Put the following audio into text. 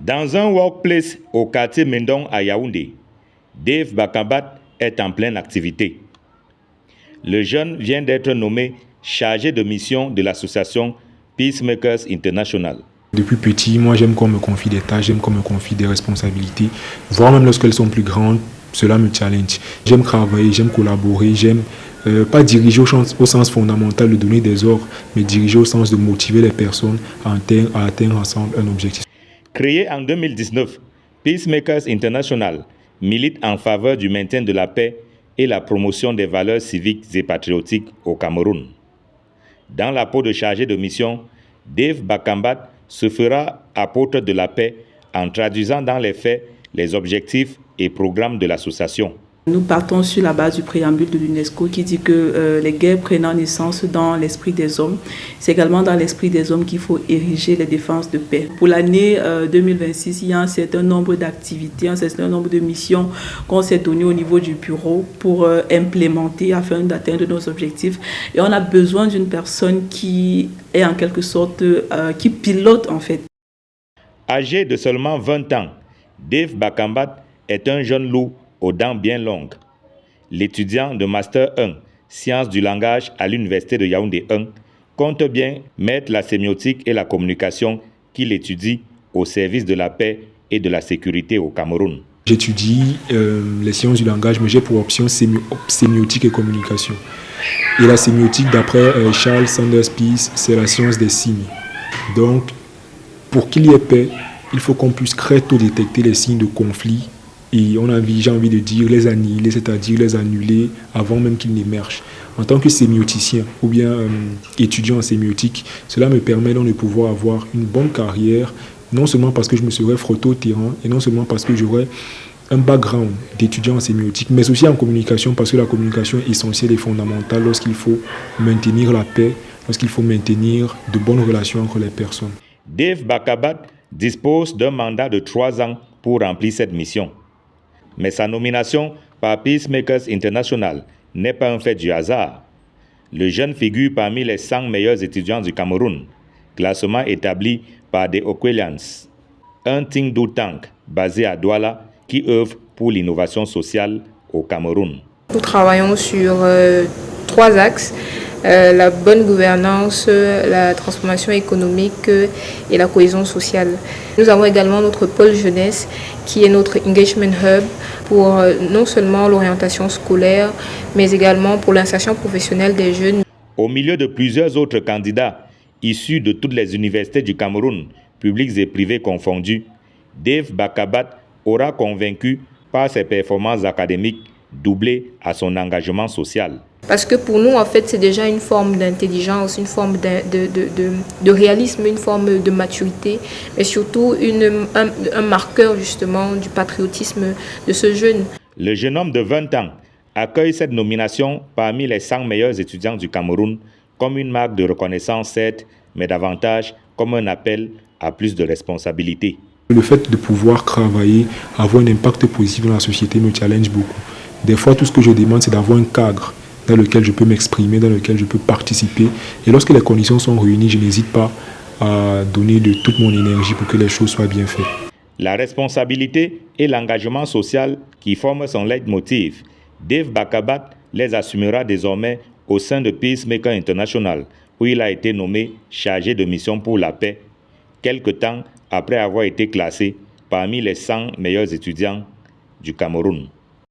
Dans un workplace au quartier Mendong à Yaoundé, Dave Bakambat est en pleine activité. Le jeune vient d'être nommé chargé de mission de l'association Peacemakers International. Depuis petit, moi j'aime qu'on me confie des tâches, j'aime qu'on me confie des responsabilités, voire même lorsqu'elles sont plus grandes, cela me challenge. J'aime travailler, j'aime collaborer, j'aime pas diriger au sens fondamental de donner des ordres, mais diriger au sens de motiver les personnes à atteindre ensemble un objectif. Créé en 2019, Peacemakers International milite en faveur du maintien de la paix et la promotion des valeurs civiques et patriotiques au Cameroun. Dans la peau de chargé de mission, Dave Bakambat se fera apôtre de la paix en traduisant dans les faits les objectifs et programmes de l'association. Nous partons sur la base du préambule de l'UNESCO qui dit que les guerres prennent naissance dans l'esprit des hommes. C'est également dans l'esprit des hommes qu'il faut ériger les défenses de paix. Pour l'année 2026, il y a un certain nombre d'activités, un certain nombre de missions qu'on s'est données au niveau du bureau pour implémenter afin d'atteindre nos objectifs. Et on a besoin d'une personne qui est en quelque sorte, qui pilote en fait. Âgé de seulement 20 ans, Dave Bakambat est un jeune loup aux dents bien longues. L'étudiant de Master 1, Sciences du langage à l'Université de Yaoundé 1, compte bien mettre la sémiotique et la communication qu'il étudie au service de la paix et de la sécurité au Cameroun. J'étudie les sciences du langage, mais j'ai pour option sémiotique et communication. Et la sémiotique, d'après Charles Sanders Peirce, c'est la science des signes. Donc, pour qu'il y ait paix, il faut qu'on puisse très tôt détecter les signes de conflit et j'ai envie de dire les annihiler, c'est-à-dire les annuler avant même qu'ils n'émergent. En tant que sémioticien ou bien étudiant en sémiotique, cela me permet donc de pouvoir avoir une bonne carrière, non seulement parce que je me serais frotté au terrain et non seulement parce que j'aurais un background d'étudiant en sémiotique, mais aussi en communication parce que la communication est essentielle et fondamentale lorsqu'il faut maintenir la paix, lorsqu'il faut maintenir de bonnes relations entre les personnes. Dave Bakambat dispose d'un mandat de 3 ans pour remplir cette mission. Mais sa nomination par Peacemakers International n'est pas un fait du hasard. Le jeune figure parmi les 100 meilleurs étudiants du Cameroun, classement établi par The Okwelians, un think tank basé à Douala qui œuvre pour l'innovation sociale au Cameroun. Nous travaillons sur 3 axes. La bonne gouvernance, la transformation économique et la cohésion sociale. Nous avons également notre pôle jeunesse qui est notre engagement hub pour non seulement l'orientation scolaire, mais également pour l'insertion professionnelle des jeunes. Au milieu de plusieurs autres candidats issus de toutes les universités du Cameroun, publiques et privées confondues, Dave Bakambat aura convaincu par ses performances académiques doublées à son engagement social. Parce que pour nous, en fait, c'est déjà une forme d'intelligence, une forme de réalisme, une forme de maturité, mais surtout un marqueur justement du patriotisme de ce jeune. Le jeune homme de 20 ans accueille cette nomination parmi les 100 meilleurs étudiants du Cameroun comme une marque de reconnaissance, certes, mais davantage comme un appel à plus de responsabilité. Le fait de pouvoir travailler, avoir un impact positif dans la société me challenge beaucoup. Des fois, tout ce que je demande, c'est d'avoir un cadre dans lequel je peux m'exprimer, dans lequel je peux participer. Et lorsque les conditions sont réunies, je n'hésite pas à donner de toute mon énergie pour que les choses soient bien faites. La responsabilité et l'engagement social qui forment son leitmotiv, Dave Bakambat les assumera désormais au sein de Peacemaker International, où il a été nommé chargé de mission pour la paix, quelque temps après avoir été classé parmi les 100 meilleurs étudiants du Cameroun.